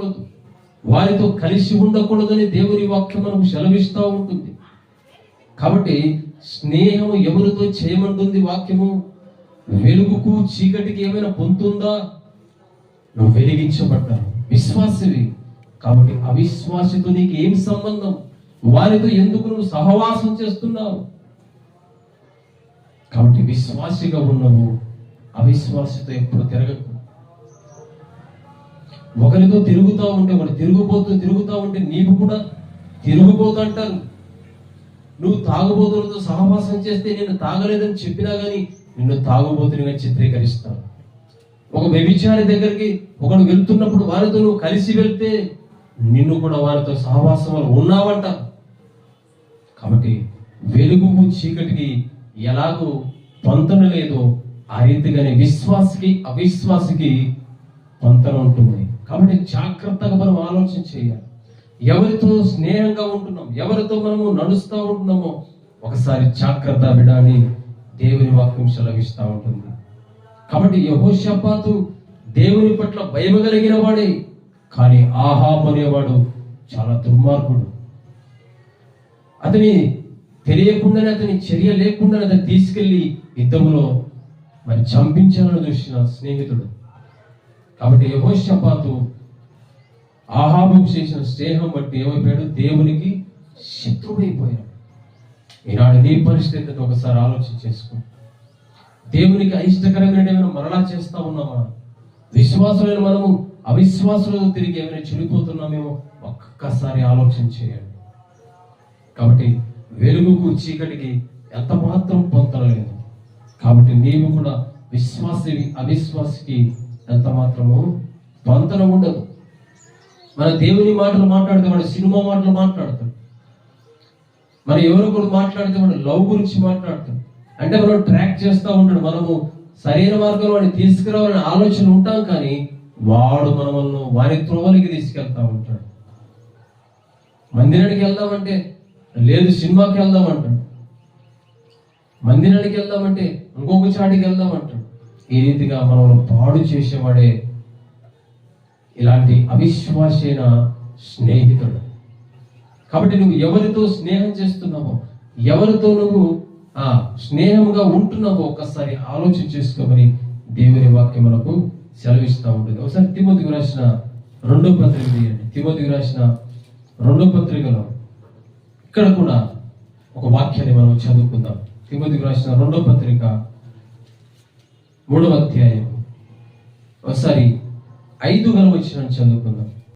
ఉండకూడదు, వారితో కలిసి ఉండకూడదని దేవుని వాక్యం మనకు సెలవిస్తూ ఉంటుంది. కాబట్టి స్నేహం ఎవరితో చేయమంటుంది వాక్యము? వెలుగుకు చీకటికి ఏమైనా పొందుతుందా? నువ్వు వెలిగించబడ్డావు, విశ్వాసివి. కాబట్టి అవిశ్వాసితో నీకు ఏం సంబంధం? వారితో ఎందుకు నువ్వు సహవాసం చేస్తున్నావు? కాబట్టి విశ్వాసిగా ఉన్నవు, అవిశ్వాసితో ఎప్పుడు తిరగకు. ఒకరితో తిరుగుతూ ఉంటే, ఒకటి తిరుగుతూ ఉంటే నీకు కూడా తిరుగుబోతు అంటారు. నువ్వు తాగుబోతులతో సహవాసం చేస్తే నేను తాగలేదని చెప్పినా కానీ నిన్ను తాగుబోతునిగా చిత్రీకరిస్తాను. ఒక వ్యభిచారి దగ్గరికి ఒకడు వెళ్తున్నప్పుడు వారితో నువ్వు కలిసి వెళ్తే నిన్ను కూడా వారితో సహవాసం వల్ల ఉన్నావంట. కాబట్టి వెలుగుకు చీకటికి ఎలాగో పొంతన లేదో ఆ రీతిగానే విశ్వాసికి అవిశ్వాసికి పొంతన ఉంటుంది. కాబట్టి జాగ్రత్తగా మనం ఆలోచన చేయాలి. ఎవరితో స్నేహంగా ఉంటున్నాం, ఎవరితో మనము నడుస్తూ ఉంటున్నామో ఒకసారి జాగ్రత్త విడాని దేవుని వాక్యం సెలవిస్తూ ఉంటుంది. కాబట్టి యెహోషాపాతు దేవుని పట్ల భయం కలిగిన వాడే, కానీ ఆహాబు అనేవాడు చాలా దుర్మార్గుడు. అతని తెలియకుండానే, అతని చర్య లేకుండానే అతను తీసుకెళ్లి యుద్ధంలో మరి చంపించాలని చూసిన స్నేహితుడు. కాబట్టి యెహోషాపాతు ఆహాబుకు చేసిన స్నేహం బట్టి ఏమైపోయాడు? దేవునికి శత్రువైపోయాడు. ఈనాడు నీ పరిస్థితి ఒకసారి ఆలోచన చేసుకో. దేవునికి అయిష్టకరమైన ఏమైనా మరలా చేస్తా ఉన్నామా? విశ్వాసులైన మనము అవిశ్వాసులతో తిరిగి ఏమైనా చెడిపోతున్నామేమో ఒక్కసారి ఆలోచన చేయండి. కాబట్టి వెలుగుకు చీకటికి ఎంత మాత్రం పొందలేదు. కాబట్టి నీవు కూడా విశ్వాసివి అవిశ్వాసికి ఎంత మాత్రము పొంతన ఉండదు. మన దేవుని మాటలు మాట్లాడితే వాడు సినిమా మాటలు మాట్లాడతాడు, మన ఎవరో కూడా మాట్లాడితే వాడు లవ్ గురించి మాట్లాడతాడు. అంటే మనం ట్రాక్ చేస్తూ ఉంటాడు, మనము సరైన మార్గంలో వాడిని తీసుకురావాలని ఆలోచన ఉంటాం, కానీ వాడు మనల్ని వారి త్రోవలకి తీసుకెళ్తా ఉంటాడు. మందిరానికి వెళ్దామంటే లేదు, సినిమాకి వెళ్దామంటాడు. మందిరానికి వెళ్దామంటే ఇంకొక చాటికి వెళ్దామంటాడు. ఈ రీతిగా మనల్ని పాడు చేసేవాడే ఇలాంటి అవిశ్వాసైన స్నేహితుడు. కాబట్టి నువ్వు ఎవరితో స్నేహం చేస్తున్నావో, ఎవరితో నువ్వు స్నేహంగా ఉంటున్నావో ఒక్కసారి ఆలోచన చేసుకోమని దేవుని వాక్యం మనకు సెలవిస్తూ ఉంటుంది. ఒకసారి తిమోతికి రాసిన 2వ పత్రిక తీయండి. తిమోతికి రాసిన 2వ పత్రికలో ఇక్కడ కూడా ఒక వాక్యాన్ని మనం చదువుకుందాం. తిమోతికి రాసిన 2వ పత్రిక 3వ అధ్యాయం ఒకసారి 5 వచనాన్ని చదువుకుందాం.